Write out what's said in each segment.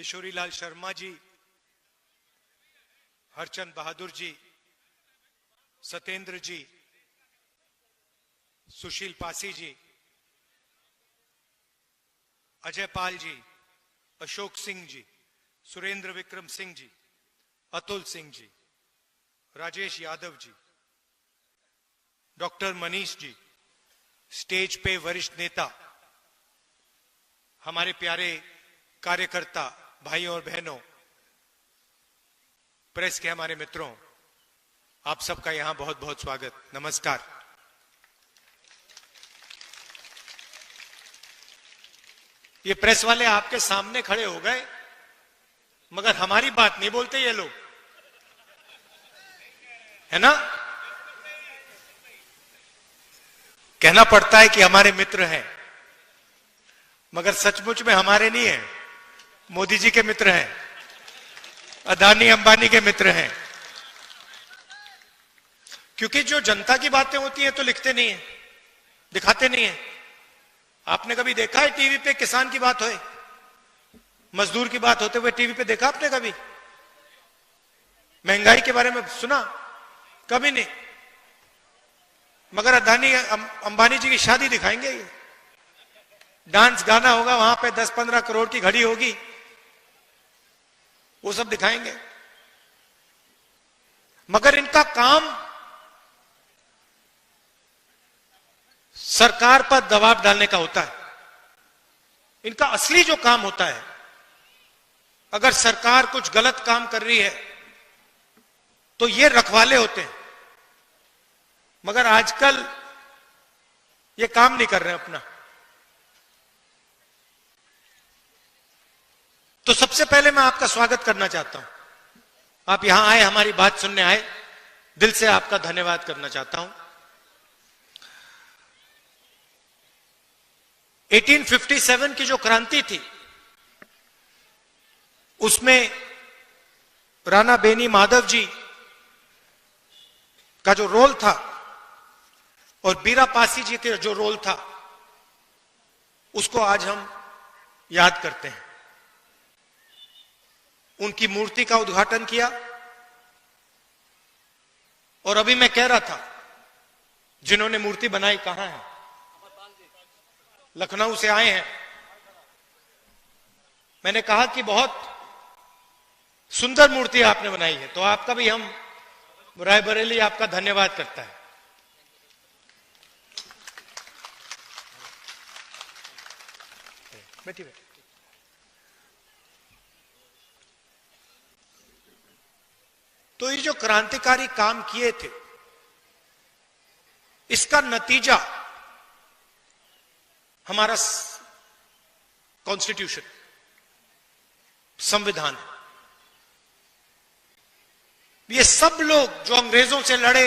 किशोरीलाल शर्मा जी, हरचंद बहादुर जी, सत्येंद्र जी, सुशील पासी जी, Ajay Pal ji, Ashok Singh ji, Surendra Vikram Singh ji, Atul Singh ji, Rajesh Yadav ji, doctor Manish ji, stage पे वरिष्ठ नेता, हमारे प्यारे कार्यकर्ता भाइयों और बहनों, प्रेस के हमारे मित्रों, आप सबका यहां बहुत बहुत स्वागत, नमस्कार। ये प्रेस वाले आपके सामने खड़े हो गए, मगर हमारी बात नहीं बोलते ये लोग, है ना? कहना पड़ता है कि हमारे मित्र हैं, मगर सचमुच में हमारे नहीं है, मोदी जी के मित्र हैं, अदानी अंबानी के मित्र हैं। क्योंकि जो जनता की बातें होती हैं तो लिखते नहीं है, दिखाते नहीं है। आपने कभी देखा है टीवी पे किसान की बात होए, मजदूर की बात होते हुए टीवी पे देखा आपने कभी? महंगाई के बारे में सुना? कभी नहीं। मगर अदानी अंबानी जी की शादी दिखाएंगे, डांस गाना होगा वहां पे, 10-15 करोड़ की घड़ी होगी, वो सब दिखाएंगे। मगर इनका काम सरकार पर दबाव डालने का होता है। इनका असली जो काम होता है, अगर सरकार कुछ गलत काम कर रही है तो ये रखवाले होते हैं। मगर आजकल ये काम नहीं कर रहे हैं अपना। तो सबसे पहले मैं आपका स्वागत करना चाहता हूं। आप यहां आए, हमारी बात सुनने आए, दिल से आपका धन्यवाद करना चाहता हूं। 1857 की जो क्रांति थी, उसमें राणा बेनी माधव जी का जो रोल था और बीरा पासी जी का जो रोल था, उसको आज हम याद करते हैं। उनकी मूर्ति का उद्घाटन किया। और अभी मैं कह रहा था, जिन्होंने मूर्ति बनाई कहां है? लखनऊ से आए हैं। मैंने कहा कि बहुत सुंदर मूर्ति आपने बनाई है, तो आपका भी हम रायबरेली आपका धन्यवाद करता है। बैठिए। तो ये जो क्रांतिकारी काम किए थे, इसका नतीजा हमारा कॉन्स्टिट्यूशन, संविधान। ये सब लोग जो अंग्रेजों से लड़े,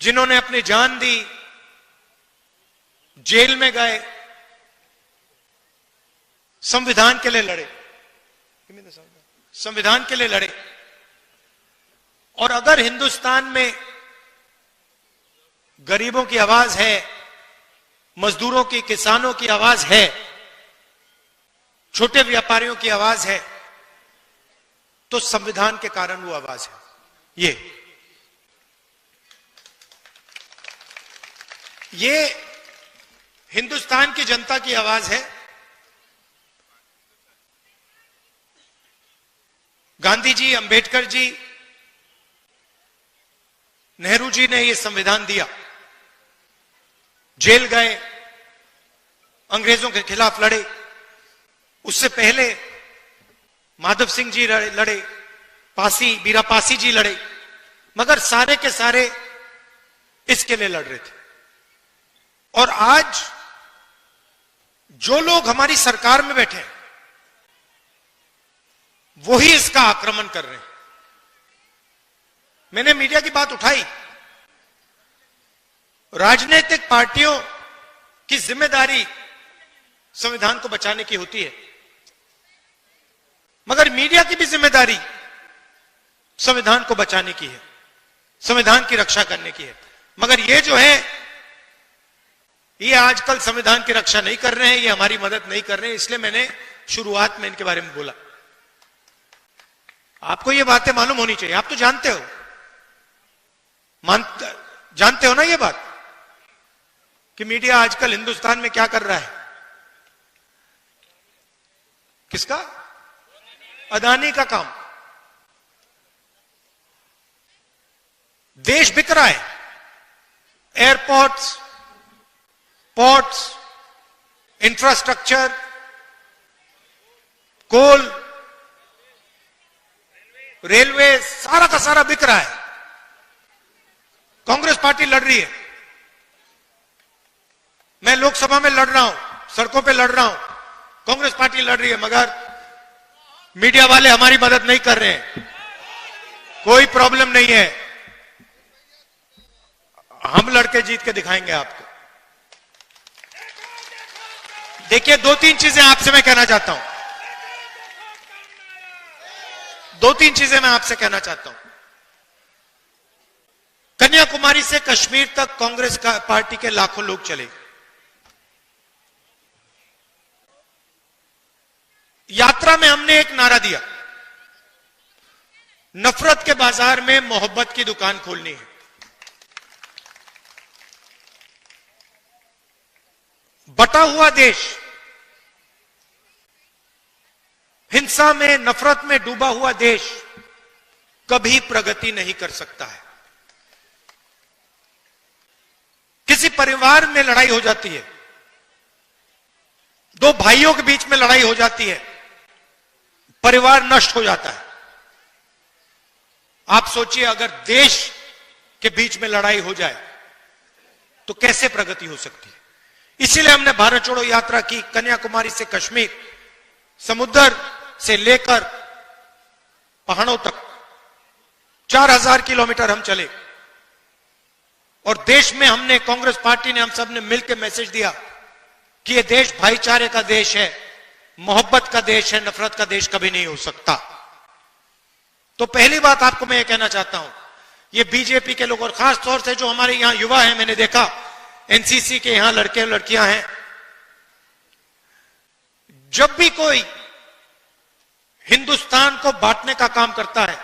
जिन्होंने अपनी जान दी, जेल में गए, संविधान के लिए लड़े, संविधान के लिए लड़े। और अगर हिंदुस्तान में गरीबों की आवाज है, मजदूरों की, किसानों की आवाज है, छोटे व्यापारियों की आवाज है, तो संविधान के कारण वो आवाज है। ये हिंदुस्तान की जनता की आवाज है। गांधी जी, अंबेडकर जी, नेहरू जी ने यह संविधान दिया, जेल गए, अंग्रेजों के खिलाफ लड़े। उससे पहले माधव सिंह जी लड़े, बीरा पासी जी लड़े, मगर सारे के सारे इसके लिए लड़ रहे थे। और आज जो लोग हमारी सरकार में बैठे हैं, वही इसका आक्रमण कर रहे हैं। मैंने मीडिया की बात उठाई। राजनीतिक पार्टियों की जिम्मेदारी संविधान को बचाने की होती है, मगर मीडिया की भी जिम्मेदारी संविधान को बचाने की है, संविधान की रक्षा करने की है। मगर ये जो है, ये आजकल संविधान की रक्षा नहीं कर रहे हैं, ये हमारी मदद नहीं कर रहे हैं। इसलिए मैंने शुरुआत में इनके बारे में बोला। आपको ये बातें मालूम होनी चाहिए, आप तो जानते हो, जानते हो ना ये बात कि मीडिया आजकल हिंदुस्तान में क्या कर रहा है। किसका? अदानी का काम। देश बिक रहा है, एयरपोर्ट्स, पोर्ट्स, इंफ्रास्ट्रक्चर, कोल, रेलवे, सारा का सारा बिक रहा है। कांग्रेस पार्टी लड़ रही है, मैं लोकसभा में लड़ रहा हूं, सड़कों पे लड़ रहा हूं, कांग्रेस पार्टी लड़ रही है, मगर मीडिया वाले हमारी मदद नहीं कर रहे हैं। कोई प्रॉब्लम नहीं है, हम लड़के जीत के दिखाएंगे आपको। देखिए, दो तीन चीजें आपसे मैं कहना चाहता हूं, दो तीन चीजें मैं आपसे कहना चाहता हूं। कन्याकुमारी से कश्मीर तक कांग्रेस पार्टी के लाखों लोग चले। यात्रा में हमने एक नारा दिया, नफरत के बाजार में मोहब्बत की दुकान खोलनी है। बटा हुआ देश, हिंसा में, नफरत में डूबा हुआ देश कभी प्रगति नहीं कर सकता है। किसी परिवार में लड़ाई हो जाती है, दो भाइयों के बीच में लड़ाई हो जाती है, परिवार नष्ट हो जाता है। आप सोचिए, अगर देश के बीच में लड़ाई हो जाए तो कैसे प्रगति हो सकती है। इसीलिए हमने भारत छोड़ो यात्रा की, कन्याकुमारी से कश्मीर, समुद्र से लेकर पहाड़ों तक 4000 किलोमीटर हम चले। और देश में हमने, कांग्रेस पार्टी ने, हम सब ने मिलकर मैसेज दिया कि यह देश भाईचारे का देश है, मोहब्बत का देश है, नफरत का देश कभी नहीं हो सकता। तो पहली बात आपको मैं ये कहना चाहता हूं, ये बीजेपी के लोग और खास तौर से जो हमारे यहां युवा हैं, मैंने देखा एनसीसी के यहां लड़के लड़कियां हैं, जब भी कोई हिंदुस्तान को बांटने का काम करता है,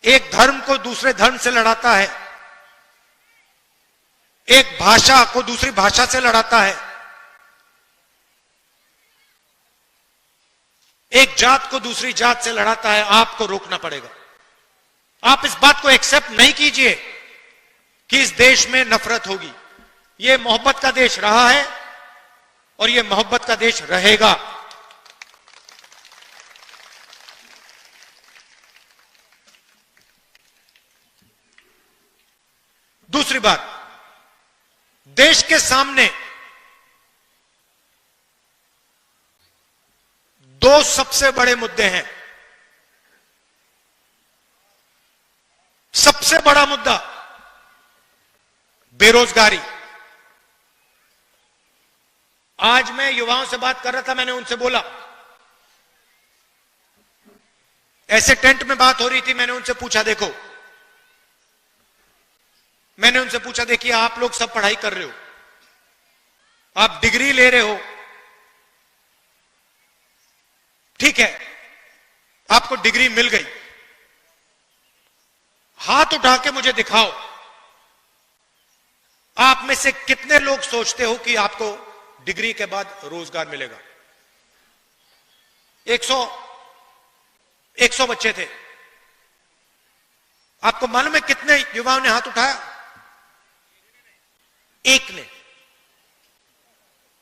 एक धर्म को दूसरे धर्म से लड़ाता है, एक भाषा को दूसरी भाषा से लड़ाता है, एक जात को दूसरी जात से लड़ाता है, आपको रोकना पड़ेगा। आप इस बात को एक्सेप्ट नहीं कीजिए कि इस देश में नफरत होगी। यह मोहब्बत का देश रहा है और यह मोहब्बत का देश रहेगा। दूसरी बात, देश के सामने दो सबसे बड़े मुद्दे हैं। सबसे बड़ा मुद्दा बेरोजगारी। आज मैं युवाओं से बात कर रहा था, मैंने उनसे बोला, ऐसे टेंट में बात हो रही थी, मैंने उनसे पूछा, देखो, मैंने उनसे पूछा, देखिए आप लोग सब पढ़ाई कर रहे हो, आप डिग्री ले रहे हो, ठीक है, आपको डिग्री मिल गई, हाथ उठा के मुझे दिखाओ, आप में से कितने लोग सोचते हो कि आपको डिग्री के बाद रोजगार मिलेगा। 100 बच्चे थे, आपको मालूम है कितने युवाओं ने हाथ उठाया? एक ने।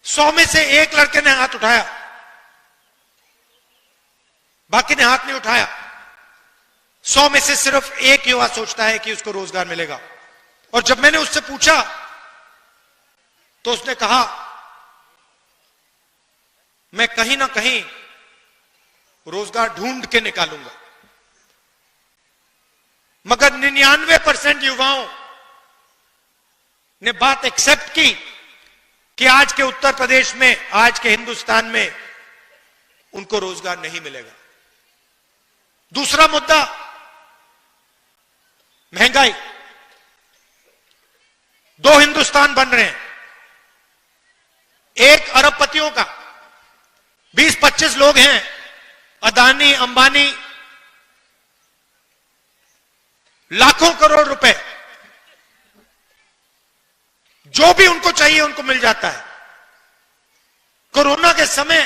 100 में से एक लड़के ने हाथ उठाया, बाकी ने हाथ नहीं उठाया। 100 में से सिर्फ एक युवा सोचता है कि उसको रोजगार मिलेगा। और जब मैंने उससे पूछा तो उसने कहा, मैं कहीं ना कहीं रोजगार ढूंढ के निकालूंगा। मगर 99% युवाओं ने बात एक्सेप्ट की कि आज के उत्तर प्रदेश में, आज के हिंदुस्तान में उनको रोजगार नहीं मिलेगा। दूसरा मुद्दा महंगाई। दो हिंदुस्तान बन रहे हैं, एक अरबपतियों का, 20-25 लोग हैं, अदानी, अंबानी, लाखों करोड़ रुपए जो भी उनको चाहिए उनको मिल जाता है। कोरोना के समय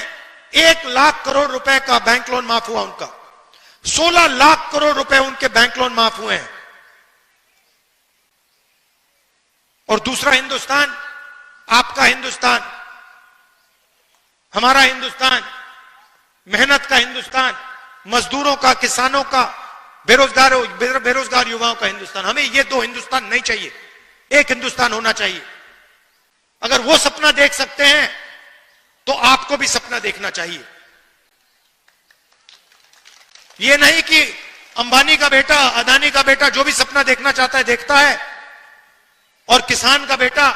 1 लाख करोड़ रुपए का बैंक लोन माफ हुआ उनका, 16 लाख करोड़ रुपए उनके बैंक लोन माफ हुए हैं। और दूसरा हिंदुस्तान, आपका हिंदुस्तान, हमारा हिंदुस्तान, मेहनत का हिंदुस्तान, मजदूरों का, किसानों का, बेरोजगार युवाओं का हिंदुस्तान। हमें ये दो हिंदुस्तान नहीं चाहिए, एक हिंदुस्तान होना चाहिए। अगर वो सपना देख सकते हैं तो आपको भी सपना देखना चाहिए। ये नहीं कि अंबानी का बेटा, अदानी का बेटा जो भी सपना देखना चाहता है देखता है, और किसान का बेटा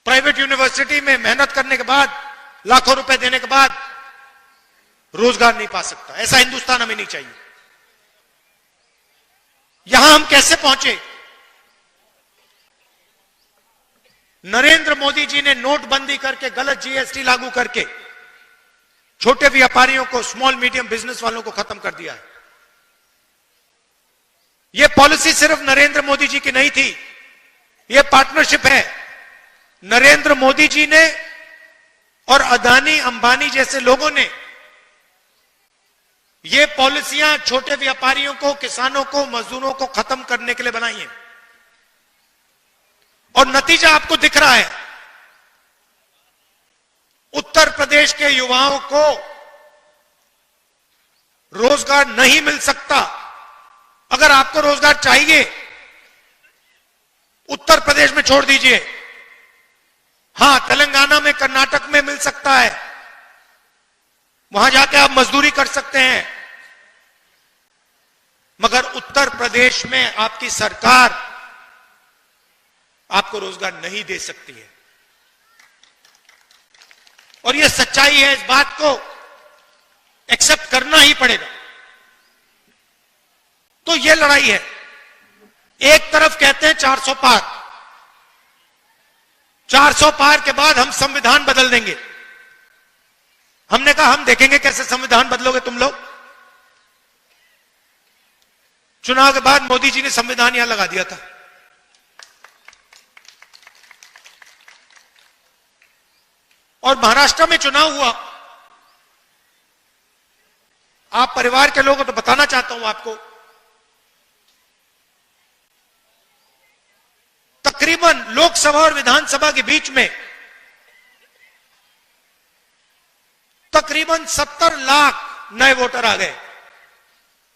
प्राइवेट यूनिवर्सिटी में मेहनत करने के बाद, लाखों रुपए देने के बाद रोजगार नहीं पा सकता। ऐसा हिंदुस्तान हमें नहीं चाहिए। यहां हम कैसे पहुंचे? नरेंद्र मोदी जी ने नोटबंदी करके, गलत जीएसटी लागू करके छोटे व्यापारियों को, स्मॉल मीडियम बिजनेस वालों को खत्म कर दिया है। यह पॉलिसी सिर्फ नरेंद्र मोदी जी की नहीं थी, यह पार्टनरशिप है। नरेंद्र मोदी जी ने और अदानी, अंबानी जैसे लोगों ने ये पॉलिसियां छोटे व्यापारियों को, किसानों को, मजदूरों को खत्म करने के लिए बनाई है। और नतीजा आपको दिख रहा है। उत्तर प्रदेश के युवाओं को रोजगार नहीं मिल सकता। अगर आपको रोजगार चाहिए, उत्तर प्रदेश में छोड़ दीजिए, हां तेलंगाना में, कर्नाटक में मिल सकता है, वहां जाके आप मजदूरी कर सकते हैं, मगर उत्तर प्रदेश में आपकी सरकार आपको रोजगार नहीं दे सकती है। और यह सच्चाई है, इस बात को एक्सेप्ट करना ही पड़ेगा। तो यह लड़ाई है। एक तरफ कहते हैं 400 पार, 400 पार के बाद हम संविधान बदल देंगे। हमने कहा हम देखेंगे कैसे संविधान बदलोगे तुम लोग। चुनाव के बाद मोदी जी ने संविधान यहां लगा दिया था। और महाराष्ट्र में चुनाव हुआ। आप परिवार के लोगों तो बताना चाहता हूं आपको, तकरीबन लोकसभा और विधानसभा के बीच में तकरीबन 70 लाख नए वोटर आ गए।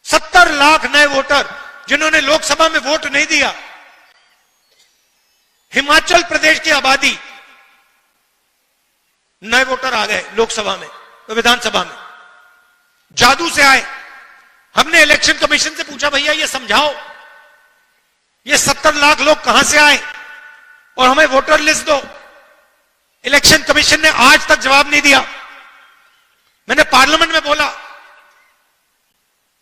70 लाख नए वोटर जिन्होंने लोकसभा में वोट नहीं दिया। हिमाचल प्रदेश की आबादी, नए वोटर आ गए लोकसभा में, विधानसभा में, जादू से आए। हमने इलेक्शन कमीशन से पूछा, भैया ये समझाओ, ये 70 लाख लोग कहां से आए और हमें वोटर लिस्ट दो। इलेक्शन कमीशन ने आज तक जवाब नहीं दिया। मैंने पार्लियामेंट में बोला,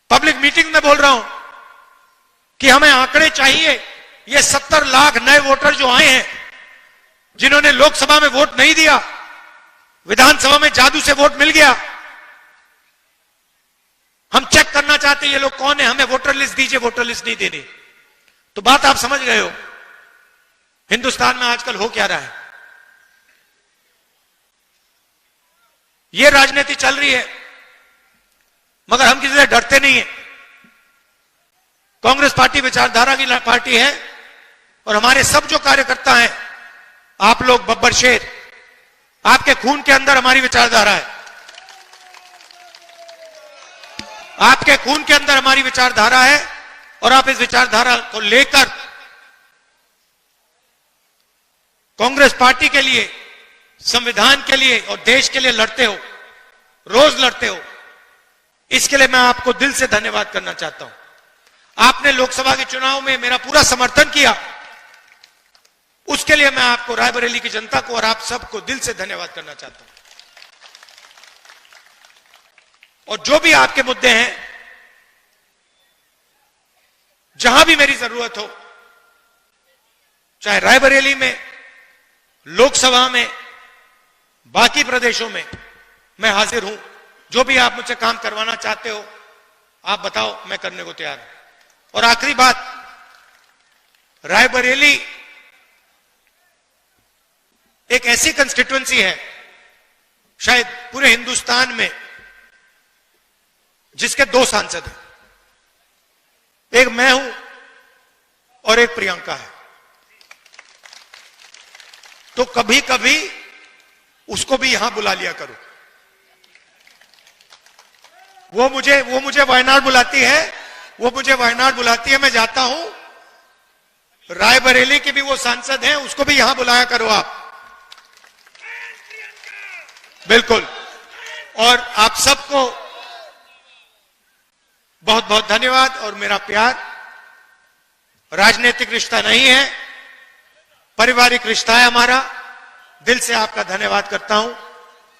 पब्लिक मीटिंग में बोल रहा हूं कि हमें आंकड़े चाहिए। ये 70 लाख नए वोटर जो आए हैं, जिन्होंने लोकसभा में वोट नहीं दिया, विधानसभा में जादू से वोट मिल गया, हम चेक करना चाहते हैं ये लोग कौन है, हमें वोटर लिस्ट दीजिए। वोटर लिस्ट नहीं देनी। तो बात आप समझ गए हो हिंदुस्तान में आजकल हो क्या रहा है। ये राजनीति चल रही है, मगर हम किसी से डरते नहीं है। कांग्रेस पार्टी विचारधारा की पार्टी है और हमारे सब जो कार्यकर्ता हैं, आप लोग बब्बर शेर, आपके खून के अंदर हमारी विचारधारा है। आपके खून के अंदर हमारी विचारधारा है और आप इस विचारधारा को लेकर कांग्रेस पार्टी के लिए, संविधान के लिए और देश के लिए लड़ते हो, रोज लड़ते हो। इसके लिए मैं आपको दिल से धन्यवाद करना चाहता हूं। आपने लोकसभा के चुनाव में मेरा पूरा समर्थन किया, उसके लिए मैं आपको, रायबरेली की जनता को और आप सबको दिल से धन्यवाद करना चाहता हूं। और जो भी आपके मुद्दे हैं, जहां भी मेरी जरूरत हो, चाहे रायबरेली में, लोकसभा में, बाकी प्रदेशों में मैं हाजिर हूं। जो भी आप मुझसे काम करवाना चाहते हो आप बताओ, मैं करने को तैयार हूं। और आखिरी बात, रायबरेली एक ऐसी कंस्टिट्यूएंसी है शायद पूरे हिंदुस्तान में जिसके 2 सांसद हैं, एक मैं हूं और एक प्रियंका है। तो कभी कभी उसको भी यहां बुला लिया करो। वो मुझे वायनाड बुलाती है, मैं जाता हूं। रायबरेली के भी वो सांसद हैं, उसको भी यहां बुलाया करो आप। बिल्कुल। और आप सबको बहुत बहुत धन्यवाद। और मेरा प्यार राजनीतिक रिश्ता नहीं है, पारिवारिक रिश्ता है हमारा। दिल से आपका धन्यवाद करता हूं।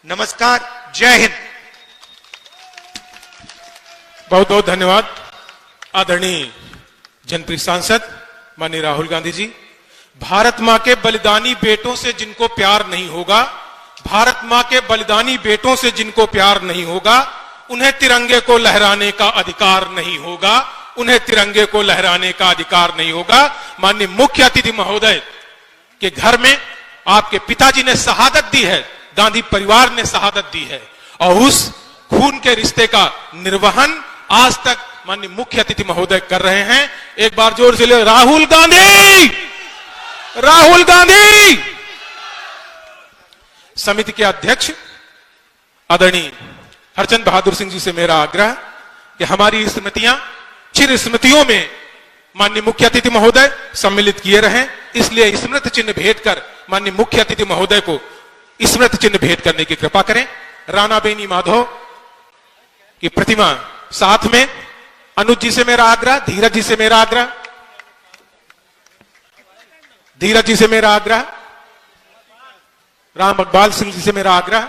नमस्कार, जय हिंद। बहुत बहुत धन्यवाद आदरणीय जनप्रिय सांसद माननीय राहुल गांधी जी। भारत मां के बलिदानी बेटों से जिनको प्यार नहीं होगा, भारत मां के बलिदानी बेटों से जिनको प्यार नहीं होगा, उन्हें तिरंगे को लहराने का अधिकार नहीं होगा, उन्हें तिरंगे को लहराने का अधिकार नहीं होगा। माननीय मुख्य अतिथि महोदय के घर में आपके पिताजी ने शहादत दी है, गांधी परिवार ने शहादत दी है, और उस खून के रिश्ते का निर्वहन आज तक माननीय मुख्य अतिथि महोदय कर रहे हैं। एक बार जोर से ले, राहुल गांधी, राहुल गांधी। समिति के अध्यक्ष आदरणीय हरचंद बहादुर सिंह जी से मेरा आग्रह कि हमारी स्मृतियां चिर स्मृतियों में माननीय मुख्य अतिथि महोदय सम्मिलित किए रहें, इसलिए स्मृति चिन्ह भेंट कर माननीय मुख्य अतिथि महोदय को स्मृति चिन्ह भेंट करने की कृपा करें। राणा बेनी माधव की प्रतिमा साथ में। अनुज जी से मेरा आग्रह, धीरज जी से मेरा आग्रह, धीरज जी से मेरा आग्रह, राम अकबाल सिंह जी से मेरा आग्रह,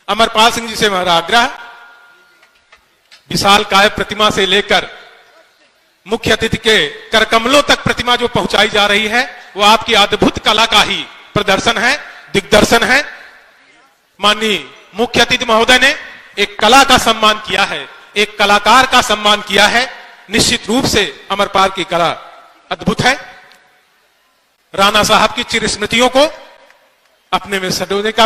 अमरपाल सिंह जी से मेरा आग्रह। विशाल काय प्रतिमा से लेकर मुख्य अतिथि के करकमलों तक प्रतिमा जो पहुंचाई जा रही है वो आपकी अद्भुत कला का ही प्रदर्शन है, दिग्दर्शन है। माननीय मुख्य अतिथि महोदय ने एक कला का सम्मान किया है, एक कलाकार का सम्मान किया है। निश्चित रूप से अमरपाल की कला अद्भुत है। राणा साहब की चिर स्मृतियों को अपने में सजोने का